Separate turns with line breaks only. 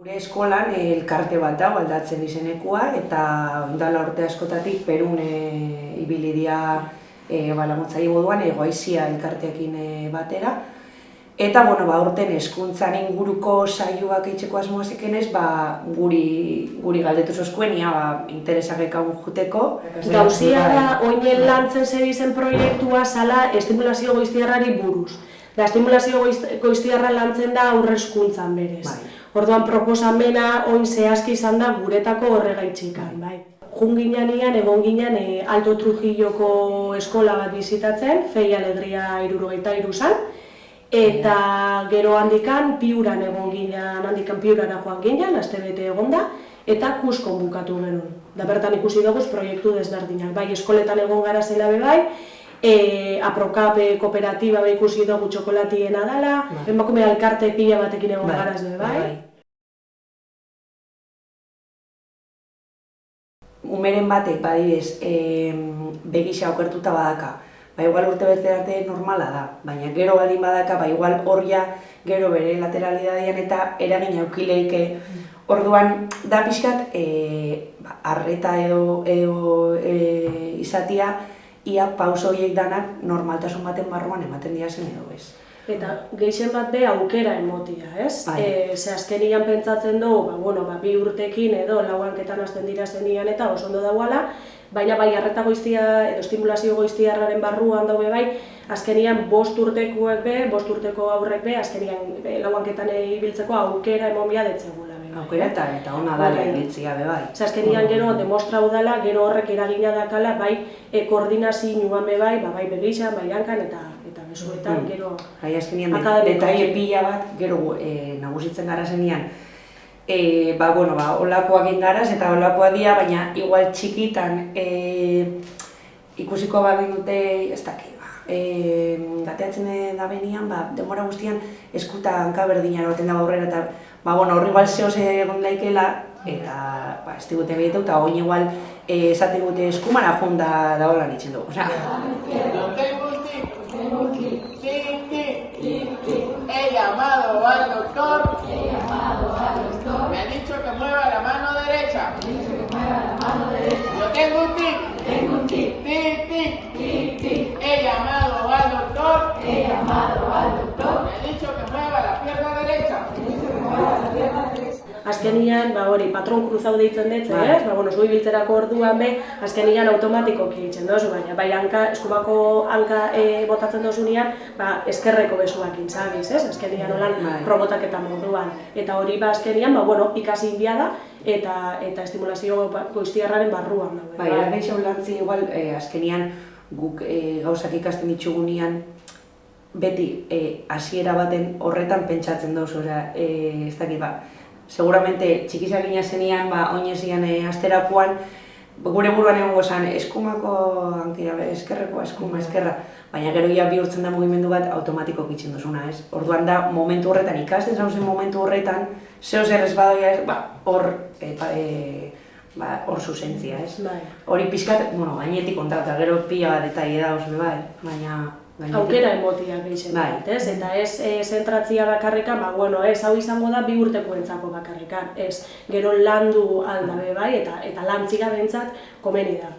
Gure eskolan elkarte bat dago aldatzen izenekua eta ondala urte askotatik Perun ibili dira laguntzaile moduan Goaizia elkarteekin batera. Eta aurten hezkuntzan inguruko saioak eitzeko asmoa zekenez, guri galdetu zozkuen ia interesak ekagun juteko.
Gauzia da, oinen lantzen zebizen proiektua zala estimulazio goiztiarrari buruz. Da, estimulazio goiztiarra lantzen da aurre hezkuntzan berez. Orduan proposamena oin zehazki izan da guretako horregaitxikan, bai. Jun ginean, egon ginen Alto Trujilloko eskola bat bizitatzen, Fei Alegria 73 zan, eta gero handikan Piuran egon ginen, handikan Piurara joan ginen, astebete egonda, eta Kuskon bukatu genuen. Da bertan ikusi dugu proiektu desberdinak, bai, eskoletan egon gara zela bai, Aprokap kooperatiba ikusi dugu txokolatiena dela, emakume elkarte pila batekin egon gara zela bai.
Umeren batek, badibez, begisa okertuta badaka, igual urte bete arte normala da, baina gero baldin badaka, igual horria gero bere lateralidadian eta eragin aukileike. Orduan, da pixkat, arreta edo izatia, ia pauso horiek danak normaltasun baten barruan ematen dira zen edo ez.
Eta gehien bat be aukera emotia, ez? Ze azkenian pentsatzen dugu, 2 urtekin edo lauanketan hasten dira zenian eta oso ondo dauala, baina bai arreta goiztia edo estimulazio goiztiarraren barruan daude bai, azkenian 5 urtekoek be, 5 urteko aurrek be, azkenian lauanketan ibiltzeko aukera emomia detzegula.
Aukera eta ona dala ibiltzia be bai.
Azkenian gero demostrau dela, gero horrek eragina dakala, bai koordinazioan be bai, bai begixan, bai hankan eta besoetan gero
azkenian detaile pila bat, gero nagusitzen gara zenian, olakoak indaraz eta olakoak dira, baina igual txikitan ikusiko bagin dute, ez dakit, gateatzen da benian, denbora guztian eskuta hanka berdina eroten dago aurrera eta horri igual zehoz egon daikela eta ez digute behitu eta oin igual esaten gute eskumara jonda dagoela nintzen dugu.
He llamado al doctor, me ha dicho que mueva la mano derecha. Yo tengo un tic, tic. He llamado al doctor, me ha dicho que mueva la pierna derecha.
Azkenian, patron kruzau deitzen dut, zu ibiltzerako orduan be, azkenian automatikoki egiten dozu, baina bai eskumako hanka botatzen dozunean, eskerreko besuak intzabiz, azkenian holan robotaketa moduan. Eta hori azkenian, ikasi inbia da, eta estimulazio goiztiarraren barruan dago.
Bai, geixo lantzi igual, azkenian guk gauzak ikasten ditugunean, beti hasiera baten horretan pentsatzen dozu, ez dakit seguramente txikizak gina zenian, oinezian asterakoan, gure buruan egongo zen eskumako hankera, eskerreko eskuma, eskerra, baina gero ia bihurtzen da mugimendu bat automatiko kitzen duzuna, ez? Orduan da, momentu horretan, ikasten zauzen momentu horretan, zeo zer ez badoia ez, hor zuzentzia, ez? Hori pixkat, gainetik kontrata, gero pila bat detaile da oso baina...
Aukera emotia gehien bat, ez? Eta ez zentratzia bakarrikan, hau izango da 2 urtekoentzako bakarrikan, ez? Gero landu aldabe bai, eta lantzika behintzat komeni da.